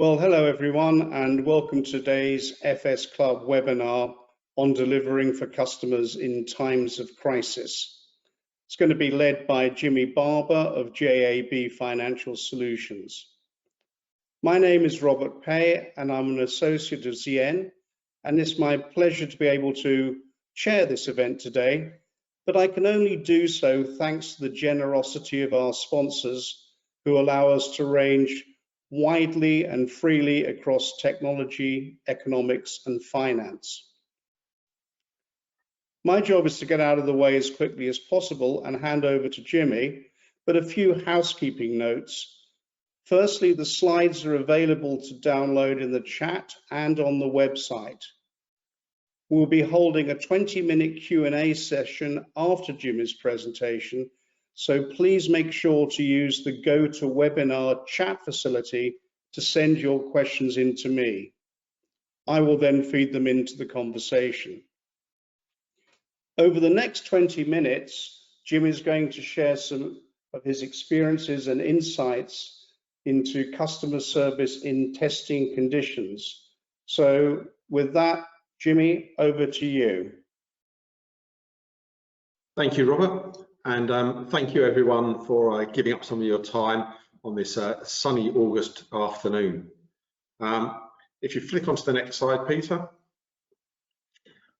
Well, hello everyone, and welcome to today's FS Club webinar on delivering for customers in times of crisis. It's going to be led by Jimmy Barber of JAB Financial Solutions. My name is Robert Pay, and I'm an associate of ZN, and it's my pleasure to be able to chair this event today, but I can only do so thanks to the generosity of our sponsors who allow us to range widely and freely across technology, economics, and finance. My job is to get out of the way as quickly as possible and hand over to Jimmy, but a few housekeeping notes. Firstly, the slides are available to download in the chat and on the website. We'll be holding a 20-minute Q&A session after Jimmy's presentation, so please make sure to use the GoToWebinar chat facility to send your questions in to me. I will then feed them into the conversation. Over the next 20 minutes, Jim is going to share some of his experiences and insights into customer service in testing conditions. So with that, Jimmy, over to you. Thank you, Robert. And thank you everyone for giving up some of your time on this sunny August afternoon. If you flick onto the next slide, Peter.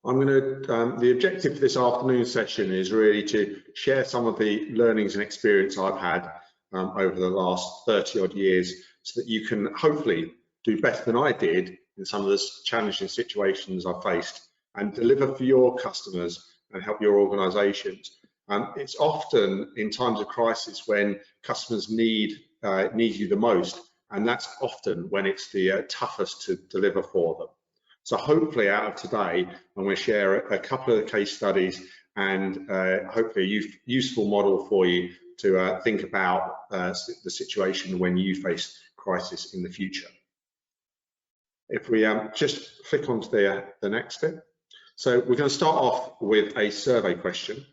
The objective for this afternoon session is really to share some of the learnings and experience I've had over the last 30 odd years, so that you can hopefully do better than I did in some of the challenging situations I've faced and deliver for your customers and help your organisations. It's often in times of crisis when customers need you the most, and that's often when it's the toughest to deliver for them. So hopefully out of today, I'm going to share a couple of the case studies and hopefully a useful model for you to think about the situation when you face crisis in the future. If we just flick onto the next step. So we're going to start off with a survey question.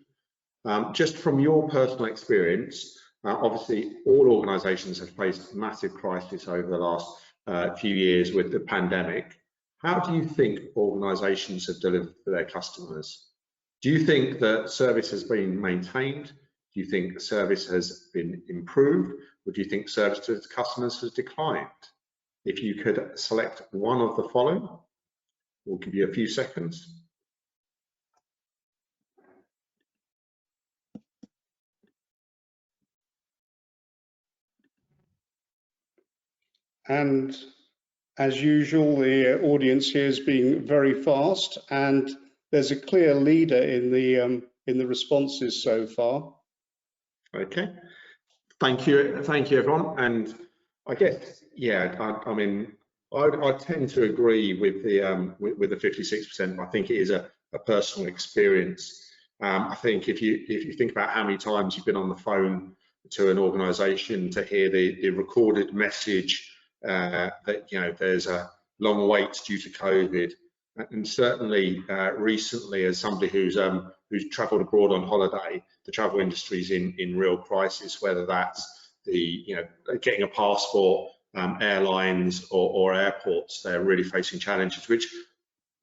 Just from your personal experience, obviously all organisations have faced massive crisis over the last few years with the pandemic. How do you think organisations have delivered for their customers? Do you think that service has been maintained? Do you think service has been improved? Or do you think service to customers has declined? If you could select one of the following, we'll give you a few seconds. And as usual, the audience here is being very fast, and there's a clear leader in the responses so far. Okay, thank you everyone. And I guess, yeah, I mean, I tend to agree with the 56%. I think it is a personal experience. I think if you think about how many times you've been on the phone to an organisation to hear the recorded message that there's a long wait due to COVID, and certainly recently, as somebody who's travelled abroad on holiday, the travel industry is in real crisis. Whether that's getting a passport, airlines or airports, they're really facing challenges which,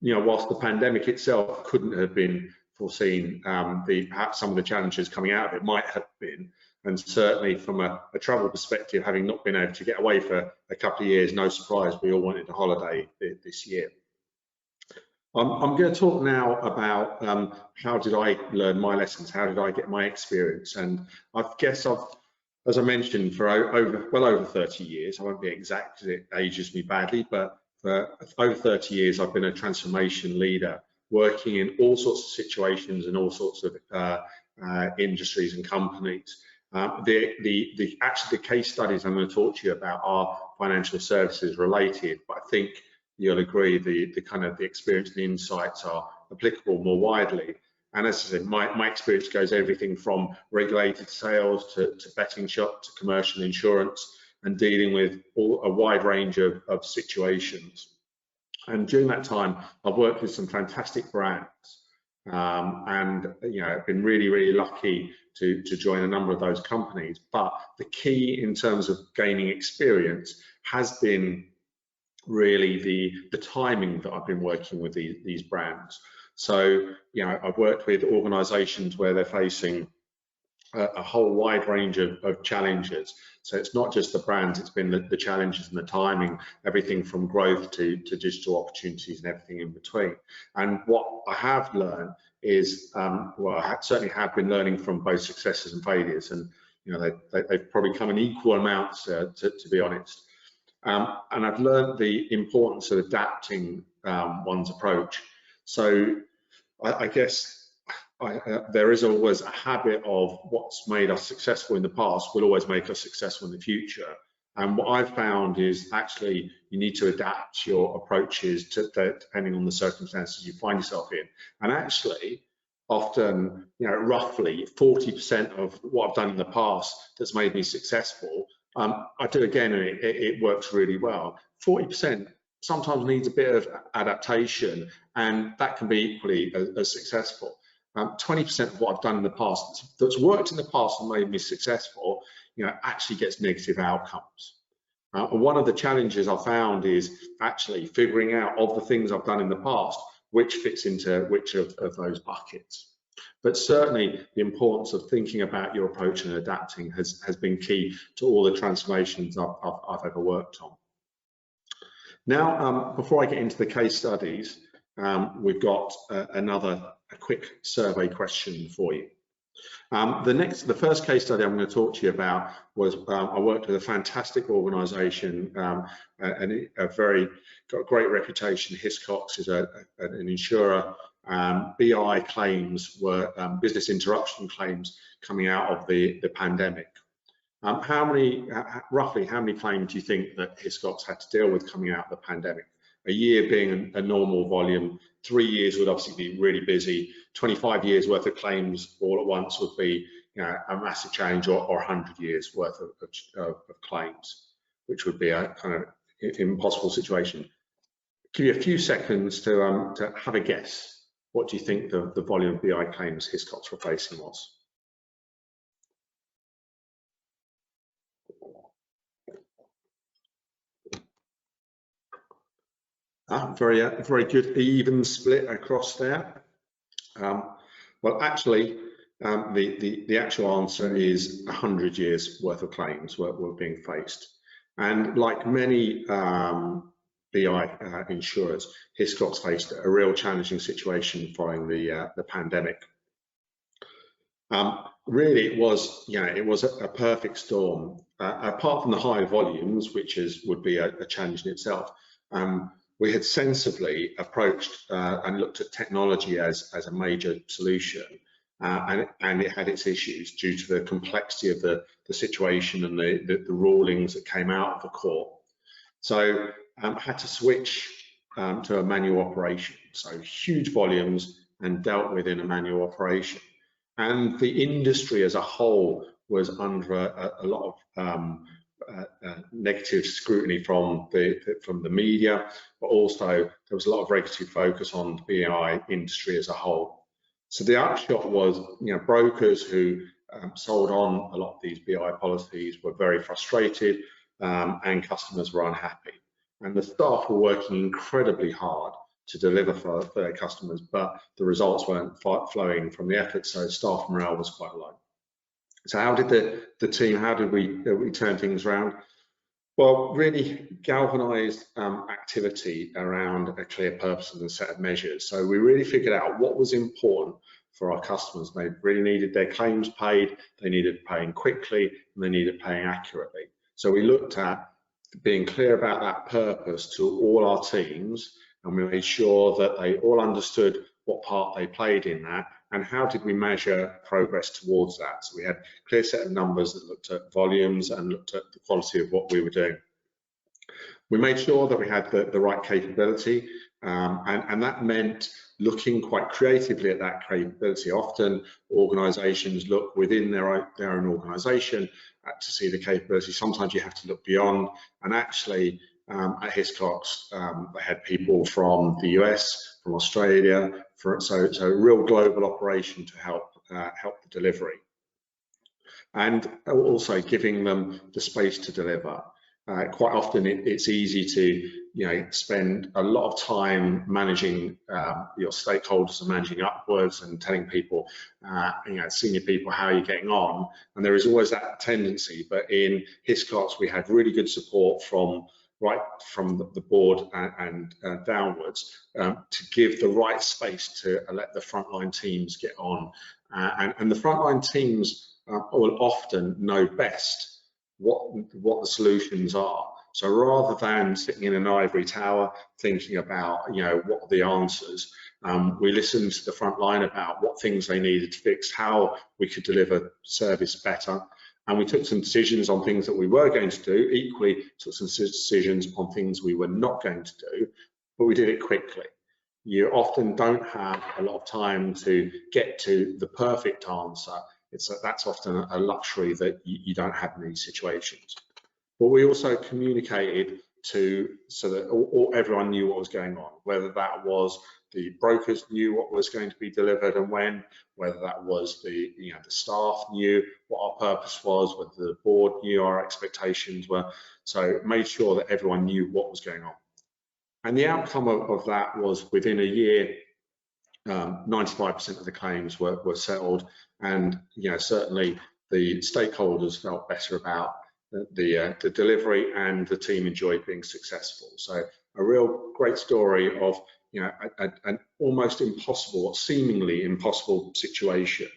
whilst the pandemic itself couldn't have been foreseen, perhaps some of the challenges coming out of it might have been. And certainly from a travel perspective, having not been able to get away for a couple of years, no surprise we all wanted a holiday this year. I'm going to talk now about how did I learn my lessons, how did I get my experience. And I guess as I mentioned, for well over 30 years, I won't be exact because it ages me badly, but for over 30 years I've been a transformation leader, working in all sorts of situations and all sorts of industries and companies. The case studies I'm going to talk to you about are financial services related, but I think you'll agree the kind of the experience and the insights are applicable more widely. And as I said, my experience goes everything from regulated sales to betting shop to commercial insurance, and dealing with a wide range of situations. And during that time, I've worked with some fantastic brands. And I've been really lucky to join a number of those companies. But the key in terms of gaining experience has been really the timing that I've been working with these brands. So, you know, I've worked with organisations where they're facing a whole wide range of challenges. So it's not just the brands, it's been the challenges and the timing, everything from growth to digital opportunities and everything in between. And what I have learned is, well, I certainly have been learning from both successes and failures, and you know, they've probably come in equal amounts, to be honest. And I've learned the importance of adapting one's approach. So I guess there is always a habit of what's made us successful in the past will always make us successful in the future. And what I've found is actually you need to adapt your approaches depending on the circumstances you find yourself in. And actually, often, you know, roughly 40% of what I've done in the past that's made me successful, I do again and it works really well. 40% sometimes needs a bit of adaptation, and that can be equally as successful. 20% of what I've done in the past that's worked in the past and made me successful, you know, actually gets negative outcomes. One of the challenges I found is actually figuring out of the things I've done in the past, which fits into which of those buckets. But certainly the importance of thinking about your approach and adapting has been key to all the transformations I've ever worked on. Now, before I get into the case studies, we've got a quick survey question for you. The first case study I'm going to talk to you about was I worked with a fantastic organisation and got a great reputation. Hiscox is an insurer. BI claims were business interruption claims coming out of the pandemic. Roughly how many claims do you think that Hiscox had to deal with coming out of the pandemic? A year being a normal volume, 3 years would obviously be really busy. 25 years worth of claims all at once would be, you know, a massive change, or 100 years worth of claims, which would be a kind of impossible situation. Give you a few seconds to have a guess. What do you think the volume of BI claims Hiscox were facing was? Very good even split across there. Well, actually, the actual answer is 100 years worth of claims were being faced. And like many BI insurers, Hiscox faced a real challenging situation following the pandemic. Really, it was a perfect storm. Apart from the high volumes, which would be a challenge in itself, we had sensibly approached and looked at technology as a major solution, and it had its issues due to the complexity of the situation and the rulings that came out of the court. So had to switch to a manual operation, so huge volumes and dealt with in a manual operation. And the industry as a whole was under a lot of negative scrutiny from the media, but also there was a lot of regulatory focus on the BI industry as a whole. So the upshot was, you know, brokers who sold on a lot of these BI policies were very frustrated, and customers were unhappy. And the staff were working incredibly hard to deliver for their customers, but the results weren't flowing from the effort, so staff morale was quite low. So how did the team, how did we turn things around? Well, really galvanized activity around a clear purpose and a set of measures. So we really figured out what was important for our customers. They really needed their claims paid, they needed paying quickly, and they needed paying accurately. So we looked at being clear about that purpose to all our teams, and we made sure that they all understood what part they played in that, and how did we measure progress towards that. So we had a clear set of numbers that looked at volumes and looked at the quality of what we were doing. We made sure that we had the right capability, and that meant looking quite creatively at that capability. Often organisations look within their own organisation to see the capability. Sometimes you have to look beyond, and actually at Hiscox, they had people from the US, from Australia, so a real global operation to help the delivery, and also giving them the space to deliver. Quite often it's easy spend a lot of time managing your stakeholders and managing upwards and telling people, senior people, how you're getting on. And there is always that tendency. But in Hiscox, we had really good support from the board and downwards to give the right space to let the frontline teams get on. And the frontline teams will often know best what the solutions are. So rather than sitting in an ivory tower thinking about, what are the answers, we listened to the front line about what things they needed to fix, how we could deliver service better, and we took some decisions on things that we were going to do. Equally, took some decisions on things we were not going to do, but we did it quickly. You often don't have a lot of time to get to the perfect answer. That's often a luxury that you don't have in these situations. But we also communicated so that everyone knew what was going on, whether that was the brokers knew what was going to be delivered and when, whether that was the staff knew what our purpose was, whether the board knew our expectations were. So made sure that everyone knew what was going on. And the outcome of that was within a year, 95% of the claims were settled, and certainly the stakeholders felt better about the delivery, and the team enjoyed being successful. So a real great story of an almost impossible, seemingly impossible situation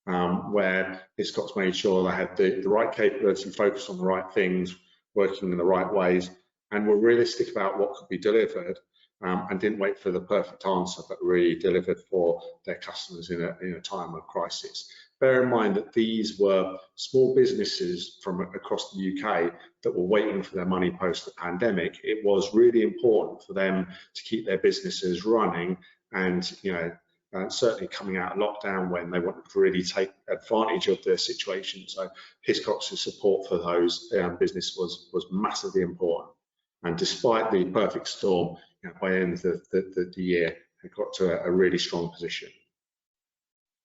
where Hiscox made sure they had the right capability, focused on the right things, working in the right ways, and were realistic about what could be delivered, and didn't wait for the perfect answer, but really delivered for their customers in a time of crisis. Bear in mind that these were small businesses from across the UK that were waiting for their money post the pandemic. It was really important for them to keep their businesses running, and certainly coming out of lockdown when they wanted to really take advantage of their situation. So Hiscox's support for those businesses was massively important. And despite the perfect storm, by the end of the year, it got to a really strong position.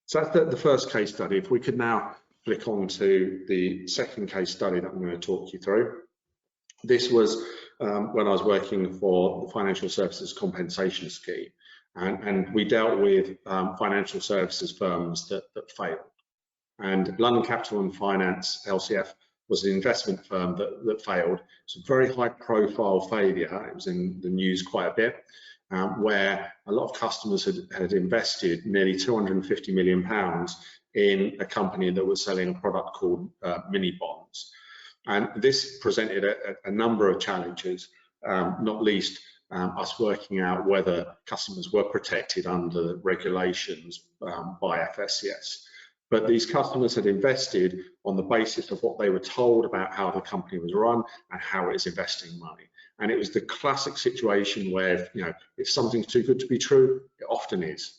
So that's the first case study. If we could now flick on to the second case study that I'm going to talk you through. This was when I was working for the Financial Services Compensation Scheme, and we dealt with financial services firms that failed. And London Capital and Finance, LCF, was an investment firm that failed. It's a very high profile failure. It was in the news quite a bit, where a lot of customers had invested nearly £250 million in a company that was selling a product called mini bonds. And this presented a number of challenges, not least us working out whether customers were protected under the regulations by FSCS. But these customers had invested on the basis of what they were told about how the company was run and how it is investing money. And it was the classic situation where, if something's too good to be true, it often is.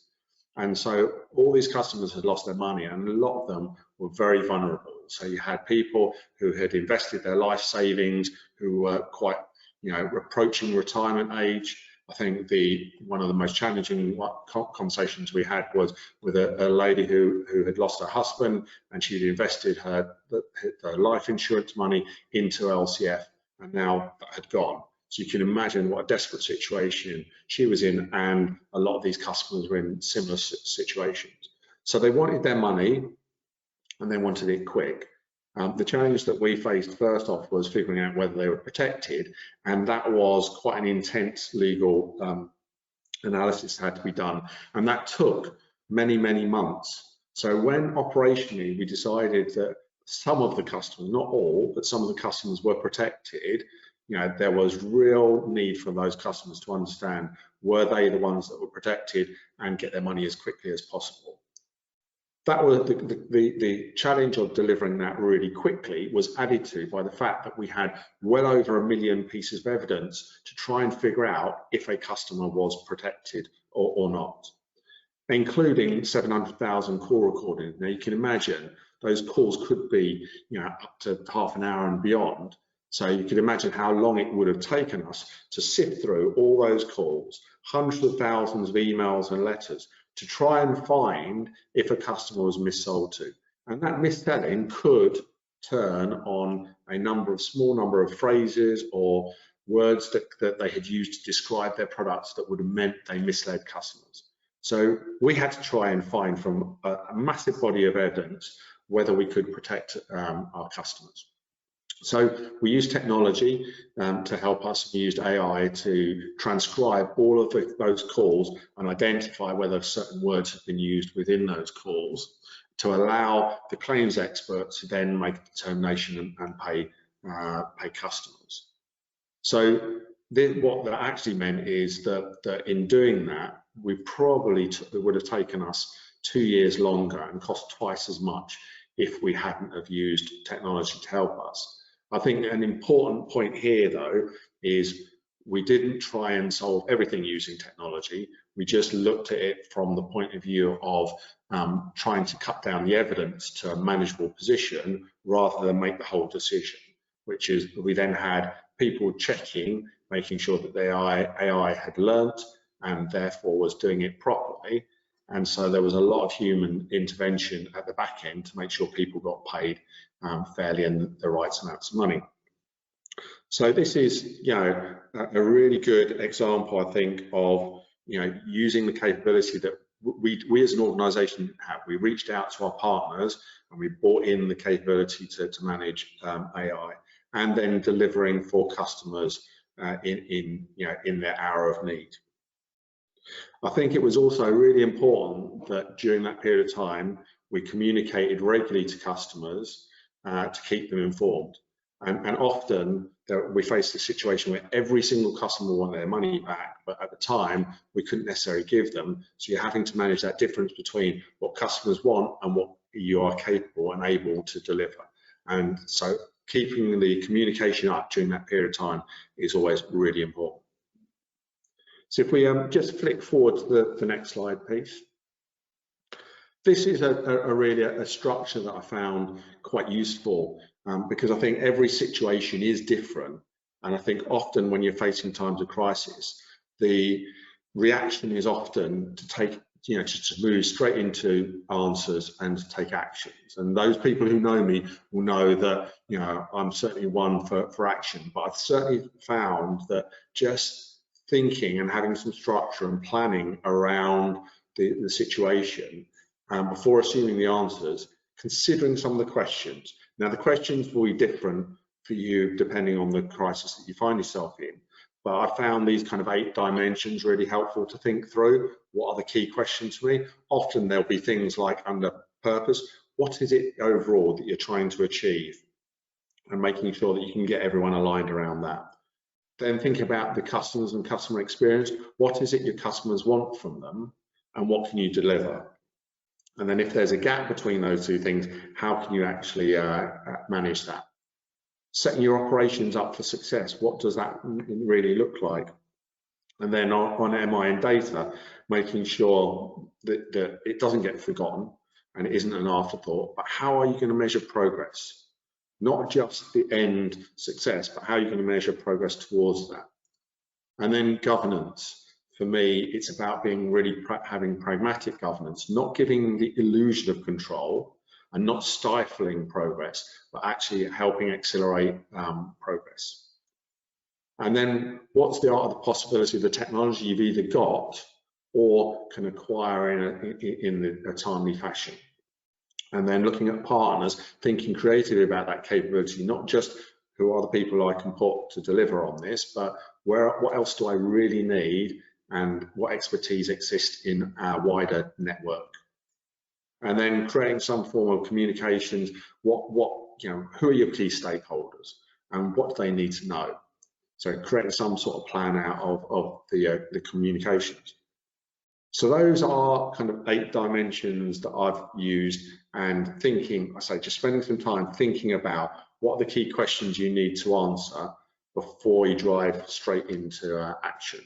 And so all these customers had lost their money, and a lot of them were very vulnerable. So you had people who had invested their life savings, who were quite, approaching retirement age. I think one of the most challenging conversations we had was with a lady who had lost her husband, and she'd invested her life insurance money into LCF, and now that had gone. So you can imagine what a desperate situation she was in, and a lot of these customers were in similar situations. So they wanted their money, and they wanted it quick. The challenge that we faced first off was figuring out whether they were protected, and that was quite an intense legal analysis that had to be done, and that took many, many months. So when operationally we decided that some of the customers, not all, but some of the customers were protected, there was real need for those customers to understand, were they the ones that were protected, and get their money as quickly as possible. That was the challenge of delivering that really quickly was added to by the fact that we had well over 1 million pieces of evidence to try and figure out if a customer was protected or not, including 700,000 call recordings. Now you can imagine those calls could be up to half an hour and beyond. So you can imagine how long it would have taken us to sift through all those calls, hundreds of thousands of emails and letters, to try and find if a customer was missold to. And that mis-selling could turn on a small number of phrases or words that they had used to describe their products that would have meant they misled customers. So we had to try and find from a massive body of evidence whether we could protect our customers. So we used technology to help us. We used AI to transcribe all of those calls and identify whether certain words have been used within those calls to allow the claims expert to then make a determination and pay customers. So what that actually meant is that in doing that, we probably it would have taken us 2 years longer and cost twice as much if we hadn't have used technology to help us. I think an important point here, though, is we didn't try and solve everything using technology. We just looked at it from the point of view of trying to cut down the evidence to a manageable position rather than make the whole decision, which is we then had people checking, making sure that the AI had learnt and therefore was doing it properly. And so there was a lot of human intervention at the back end to make sure people got paid fairly and the right amounts of money. So this is, a really good example, I think, of using the capability that we as an organisation have. We reached out to our partners and we brought in the capability to manage AI, and then delivering for customers in their hour of need. I think it was also really important that during that period of time we communicated regularly to customers to keep them informed. And often we faced a situation where every single customer wanted their money back, but at the time we couldn't necessarily give them. So you're having to manage that difference between what customers want and what you are capable and able to deliver. And so keeping the communication up during that period of time is always really important. So if we just flick forward to the next slide, please. This is really a structure that I found quite useful because I think every situation is different. And I think often when you're facing times of crisis, the reaction is often to take, to move straight into answers and to take actions. And those people who know me will know that, I'm certainly one for action, but I've certainly found that just thinking and having some structure and planning around the situation before assuming the answers, considering some of the questions. Now, the questions will be different for you depending on the crisis that you find yourself in, but I found these kind of 8 dimensions really helpful to think through. What are the key questions for me? Often there'll be things like under purpose, what is it overall that you're trying to achieve? And making sure that you can get everyone aligned around that. Then think about the customers and customer experience. What is it your customers want from them and what can you deliver? And then if there's a gap between those two things, how can you actually manage that? Setting your operations up for success. What does that really look like? And then on MI and data, making sure that it doesn't get forgotten and it isn't an afterthought, but how are you going to measure progress? Not just the end success, but how you're going to measure progress towards that. And then governance. For me, it's about being really having pragmatic governance, not giving the illusion of control and not stifling progress, but actually helping accelerate progress. And then what's the art of the possibility of the technology you've either got or can acquire in a timely fashion? And then looking at partners, thinking creatively about that capability, not just who are the people I can put to deliver on this, but what else do I really need and what expertise exists in our wider network. And then creating some form of communications, who are your key stakeholders and what do they need to know? So creating some sort of plan out of the communications. So those are kind of 8 dimensions that I've used, and thinking, just spending some time thinking about what are the key questions you need to answer before you drive straight into action.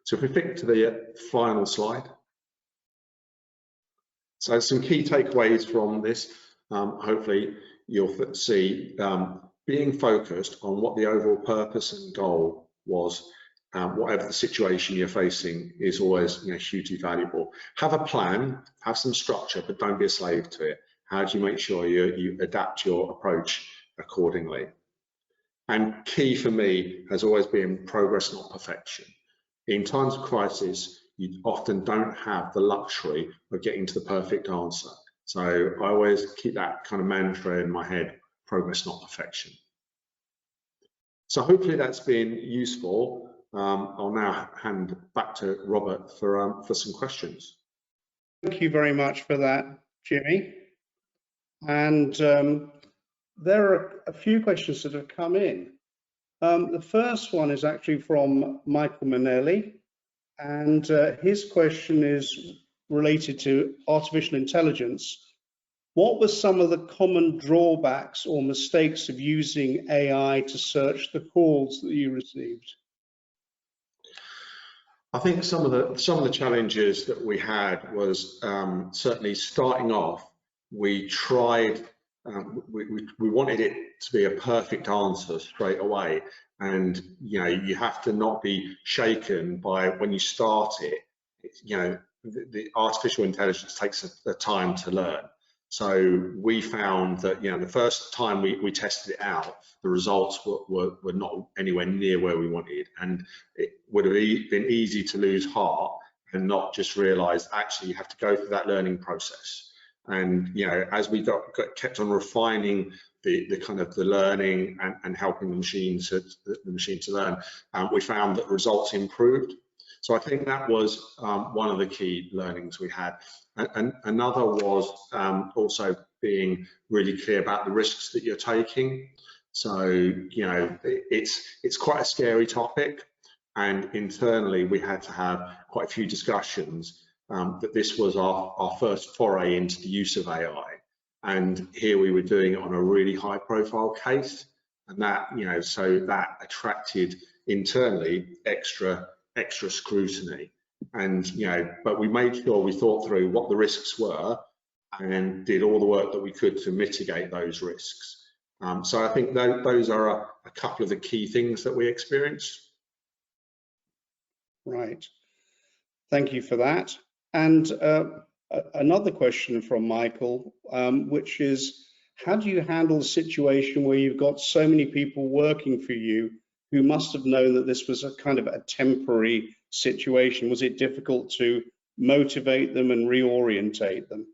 So if we flick to the final slide. So some key takeaways from this, hopefully you'll see being focused on what the overall purpose and goal was. Whatever the situation you're facing is always hugely valuable. Have a plan, have some structure, but don't be a slave to it. How do you make sure you adapt your approach accordingly? And key for me has always been progress, not perfection. In times of crisis, you often don't have the luxury of getting to the perfect answer. So I always keep that kind of mantra in my head, progress, not perfection. So hopefully that's been useful. I'll now hand back to Robert for some questions. Thank you very much for that, Jimmy. And there are a few questions that have come in. The first one is actually from Michael Manelli, and his question is related to artificial intelligence. What were some of the common drawbacks or mistakes of using AI to search the calls that you received? I think some of the challenges that we had was certainly starting off. We tried, we wanted it to be a perfect answer straight away, and you have to not be shaken by when you start it. The artificial intelligence takes a time to learn. So we found that the first time we tested it out, the results were not anywhere near where we wanted, and it would have been easy to lose heart and not just realise actually you have to go through that learning process. And as we kept on refining the kind of the learning and helping the machine to learn, we found that results improved. So I think that was one of the key learnings we had. And another was also being really clear about the risks that you're taking. So it's quite a scary topic, and internally we had to have quite a few discussions that this was our first foray into the use of AI, and here we were doing it on a really high-profile case, and that so that attracted internally extra scrutiny. And but we made sure we thought through what the risks were and did all the work that we could to mitigate those risks. So I think those are a couple of the key things that we experienced. Right, thank you for that. And another question from Michael, which is, how do you handle the situation where you've got so many people working for you who must have known that this was a kind of a temporary situation? Was it difficult to motivate them and reorientate them?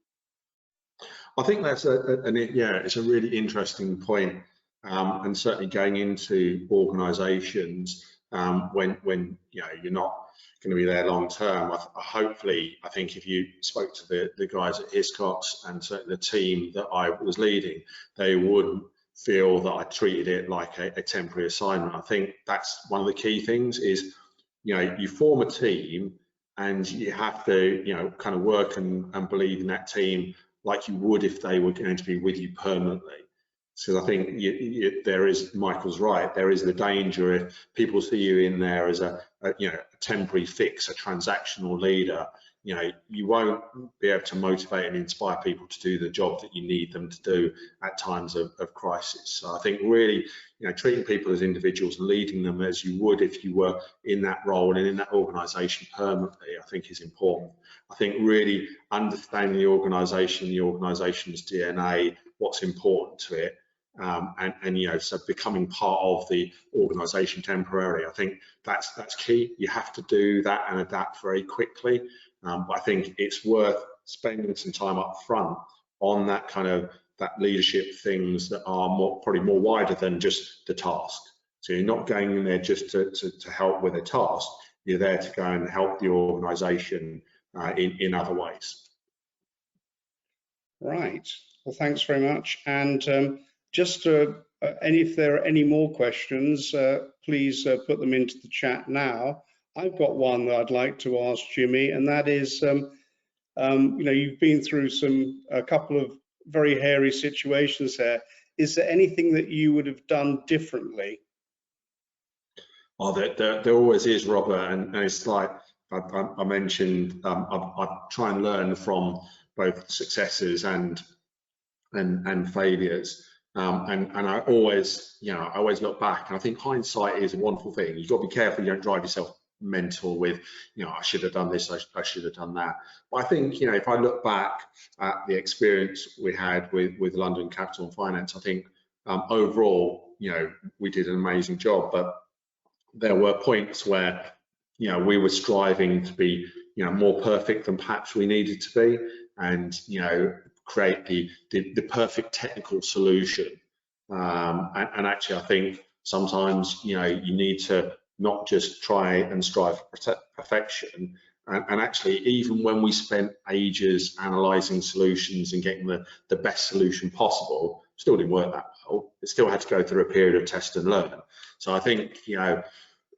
I think that's it's a really interesting point, and certainly going into organisations when you're not going to be there long term. Hopefully, I think if you spoke to the guys at Hiscox and certainly the team that I was leading, they wouldn't feel that I treated it like a temporary assignment. I think that's one of the key things is, you form a team and you have to, kind of work and believe in that team like you would if they were going to be with you permanently. So I think there is, Michael's right, there is the danger if people see you in there as a temporary fix, a transactional leader, you won't be able to motivate and inspire people to do the job that you need them to do at times of crisis. So I think really, treating people as individuals and leading them as you would if you were in that role and in that organisation permanently, I think is important. I think really understanding the organisation's DNA, what's important to it, and so becoming part of the organisation temporarily, I think that's key. You have to do that and adapt very quickly. But I think it's worth spending some time up front on that kind of leadership things that are probably more wider than just the task. So you're not going in there just to help with a task. You're there to go and help the organisation in other ways. Right. Well, thanks very much. And just if there are any more questions, please put them into the chat now. I've got one that I'd like to ask Jimmy, and that is, you've been through a couple of very hairy situations there. Is there anything that you would have done differently? Oh, there always is, Robert, and it's like I mentioned, I try and learn from both successes and failures. And I always, I always look back, and I think hindsight is a wonderful thing. You've got to be careful you don't drive yourself mental with, I should have done this, I should have done that. But I think, if I look back at the experience we had with London Capital and Finance, I think overall we did an amazing job, but there were points where, we were striving to be, more perfect than perhaps we needed to be, and, create the perfect technical solution. And actually, I think sometimes, you need to not just try and strive for perfection. And actually, even when we spent ages analysing solutions and getting the best solution possible, still didn't work that well. It still had to go through a period of test and learn. So I think, like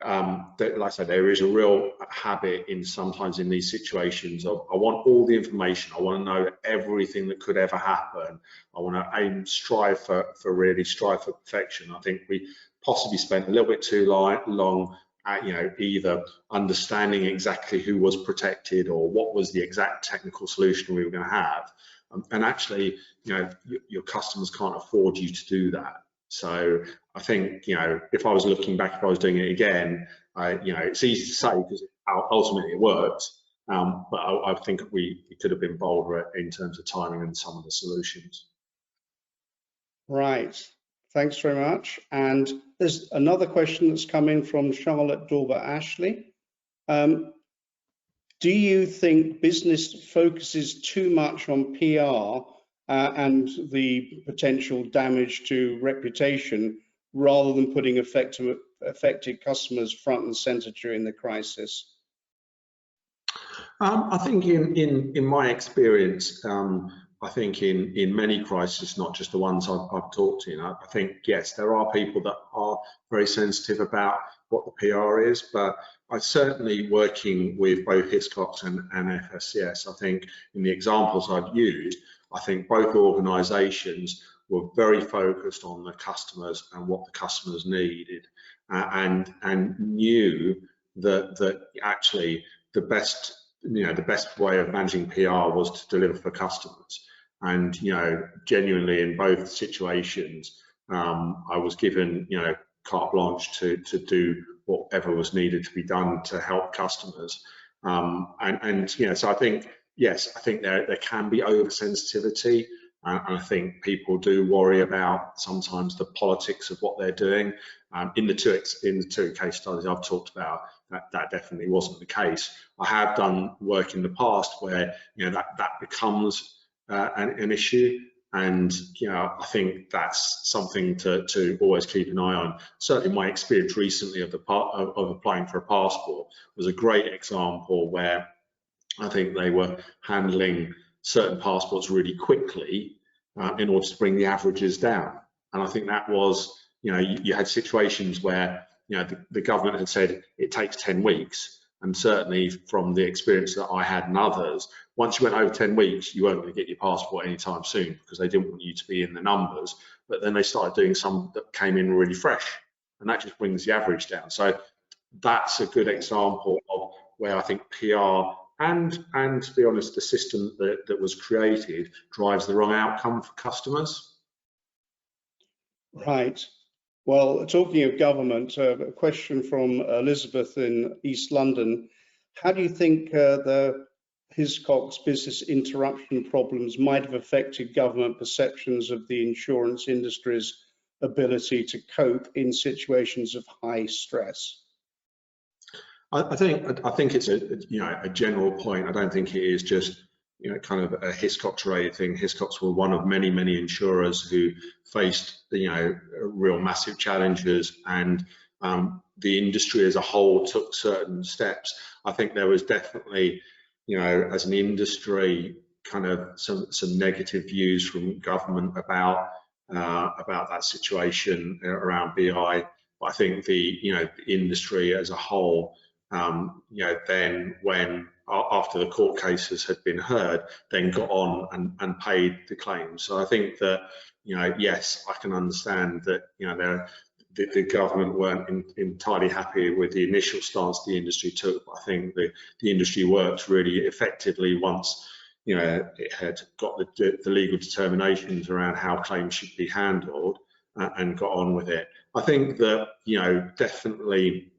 I said, there is a real habit sometimes in these situations of, I want all the information, I want to know everything that could ever happen, I want to strive for perfection. I think we possibly spent a little bit too long at, either understanding exactly who was protected or what was the exact technical solution we were going to have, and actually, your customers can't afford you to do that. So I think, if I was looking back, if I was doing it again, it's easy to say because ultimately it worked, but I think we could have been bolder in terms of timing and some of the solutions. Right, thanks very much. And there's another question that's come in from Charlotte Dorber-Ashley. Do you think business focuses too much on PR and the potential damage to reputation, rather than putting affected customers front and center during the crisis? I think in my experience, I think in many crises, not just the ones I've talked in, I think, yes, there are people that are very sensitive about what the PR is, but I certainly, working with both Hiscox and FSCS, I think in the examples I've used, I think both organisations were very focused on the customers and what the customers needed, and knew that actually the best way of managing PR was to deliver for customers. And genuinely in both situations, I was given carte blanche to do whatever was needed to be done to help customers. So I think, yes, I think there can be oversensitivity, and I think people do worry about sometimes the politics of what they're doing. In the two case studies I've talked about, that definitely wasn't the case. I have done work in the past where that becomes an issue, and I think that's something to always keep an eye on. Certainly, my experience recently of applying for a passport was a great example where I think they were handling certain passports really quickly in order to bring the averages down. And I think that was, you had situations where the government had said it takes 10 weeks. And certainly from the experience that I had and others, once you went over 10 weeks, you weren't going to get your passport anytime soon because they didn't want you to be in the numbers. But then they started doing some that came in really fresh, and that just brings the average down. So that's a good example of where I think PR and to be honest, the system that was created drives the wrong outcome for customers. Right. Well, talking of government, a question from Elizabeth in East London. How do you think the Hiscox business interruption problems might have affected government perceptions of the insurance industry's ability to cope in situations of high stress? I think it's a general point. I don't think it is just kind of a Hiscox related thing. Hiscox were one of many insurers who faced real massive challenges, and the industry as a whole took certain steps. I think there was definitely as an industry kind of some negative views from government about that situation around BI. But I think the industry as a whole, then when after the court cases had been heard, then got on and paid the claims. So I think that yes, I can understand that the government weren't entirely happy with the initial stance the industry took. But I think the industry worked really effectively once it had got the legal determinations around how claims should be handled, and got on with it. I think that definitely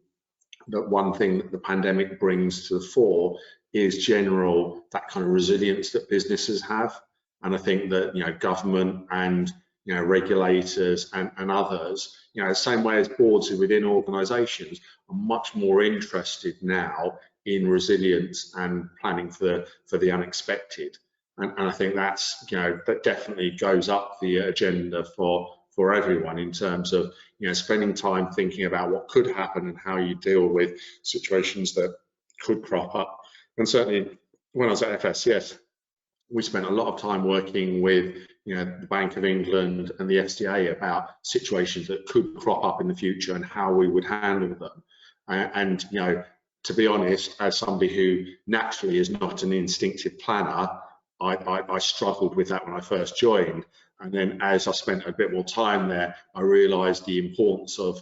that one thing that the pandemic brings to the fore is that kind of resilience that businesses have. And I think that government and regulators and others, the same way as boards within organisations are much more interested now in resilience and planning for the unexpected. And I think that's, that definitely goes up the agenda for everyone in terms of, spending time thinking about what could happen and how you deal with situations that could crop up. And certainly when I was at FSCS, we spent a lot of time working with, the Bank of England and the FCA about situations that could crop up in the future and how we would handle them. And to be honest, as somebody who naturally is not an instinctive planner, I struggled with that when I first joined. And then as I spent a bit more time there, I realised the importance of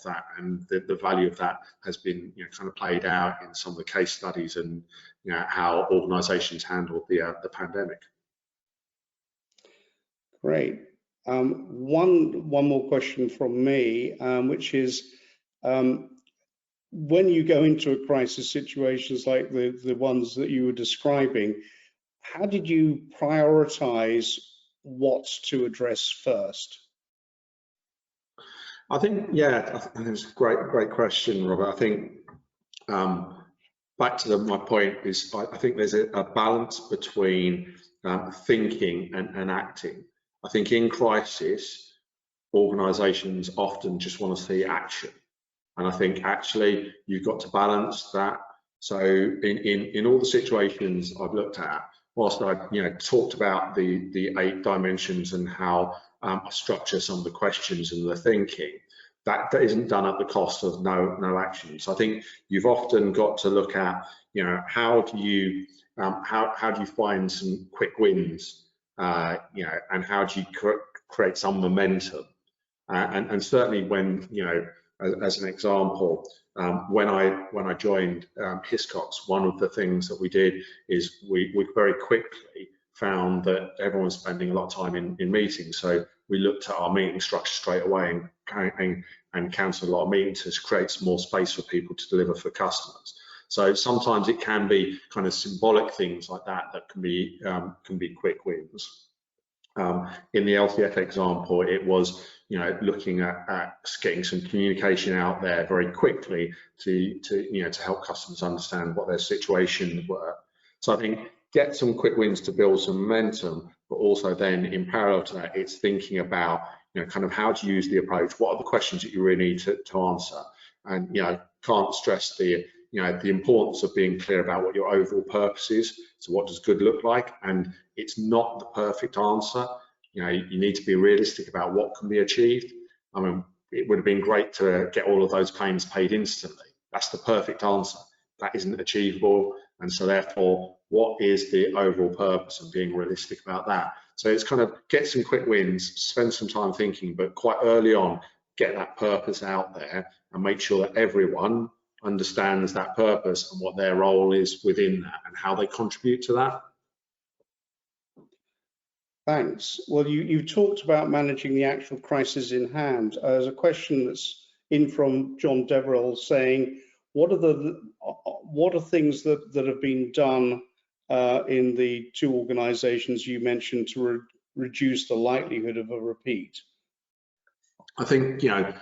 that, and the value of that has been kind of played out in some of the case studies and how organisations handled the pandemic. Great. One more question from me, which is, when you go into a crisis situations like the ones that you were describing, how did you prioritize what to address first? I think, it's a great question, Robert. I think back to my point is I think there's a balance between thinking and acting. I think in crisis, organisations often just want to see action, and I think actually you've got to balance that. So in all the situations I've looked at, whilst I talked about the 8 dimensions and how I structure some of the questions and the thinking, that isn't done at the cost of no action. So I think you've often got to look at how do you find some quick wins, and how do you create some momentum, and certainly when as an example, when I joined Hiscox, one of the things that we did is we very quickly found that everyone was spending a lot of time in meetings. So we looked at our meeting structure straight away and cancelled a lot of meetings to create some more space for people to deliver for customers. So sometimes it can be kind of symbolic things like that can be quick wins. In the LTF example, it was looking at getting some communication out there very quickly to help customers understand what their situations were. So I think get some quick wins to build some momentum, but also then in parallel to that, it's thinking about kind of how to use the approach. What are the questions that you really need to answer? And can't stress the importance of being clear about what your overall purpose is. So what does good look like? And it's not the perfect answer. You need to be realistic about what can be achieved. I mean, it would have been great to get all of those claims paid instantly. That's the perfect answer. That isn't achievable. And so therefore, what is the overall purpose and being realistic about that? So it's kind of get some quick wins, spend some time thinking, but quite early on, get that purpose out there and make sure that everyone understands that purpose and what their role is within that and how they contribute to that. Thanks. Well, you talked about managing the actual crisis in hand. There's a question that's in from John Deverell saying, what are things that have been done in the 2 organisations you mentioned to reduce the likelihood of a repeat? I think the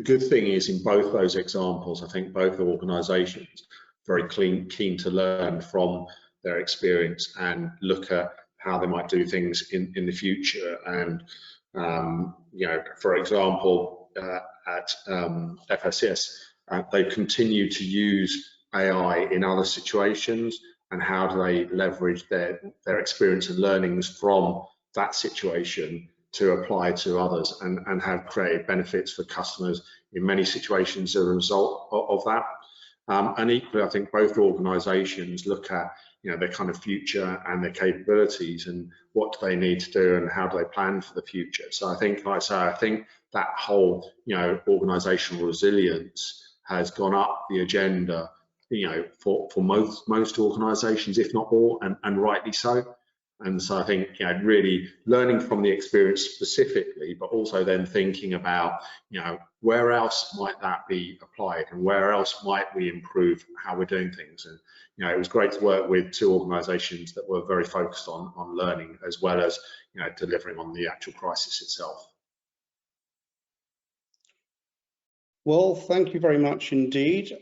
good thing is in both those examples, I think both organisations very keen to learn from their experience and look at how they might do things in the future. And for example, at FSCS, they continue to use AI in other situations, and how do they leverage their experience and learnings from that situation to apply to others and have created benefits for customers in many situations as a result of that. And equally, I think both organisations look at their kind of future and their capabilities and what do they need to do and how do they plan for the future. So I think, like I say, I think that whole organisational resilience has gone up the agenda for most organisations, if not all, and rightly so. And so I think really learning from the experience specifically, but also then thinking about where else might that be applied, and where else might we improve how we're doing things? And it was great to work with two organisations that were very focused on learning, as well as delivering on the actual crisis itself. Well, thank you very much indeed.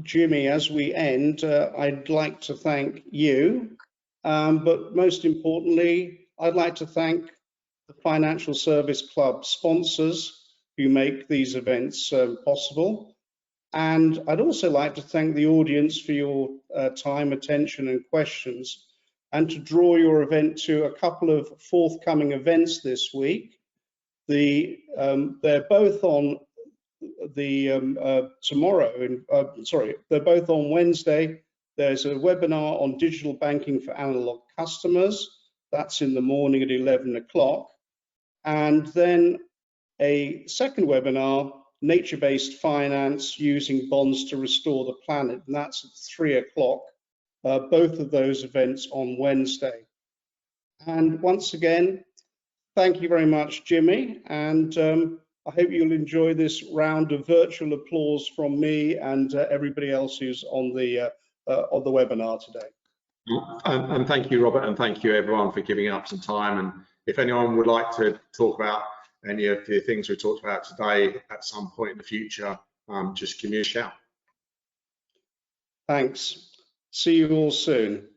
Jimmy, as we end, I'd like to thank you, but most importantly, I'd like to thank the Financial Service Club sponsors who make these events possible. And I'd also like to thank the audience for your time, attention, and questions, and to draw your event to a couple of forthcoming events this week. They're both on they're both on Wednesday. There's a webinar on digital banking for analog customers. That's in the morning at 11 o'clock. And then a second webinar, nature-based finance using bonds to restore the planet. And that's at 3 o'clock, both of those events on Wednesday. And once again, thank you very much, Jimmy. And I hope you'll enjoy this round of virtual applause from me and everybody else who's on the webinar today. And thank you, Robert, and thank you everyone for giving up some time. And if anyone would like to talk about any of the things we talked about today at some point in the future, just give me a shout. Thanks. See you all soon.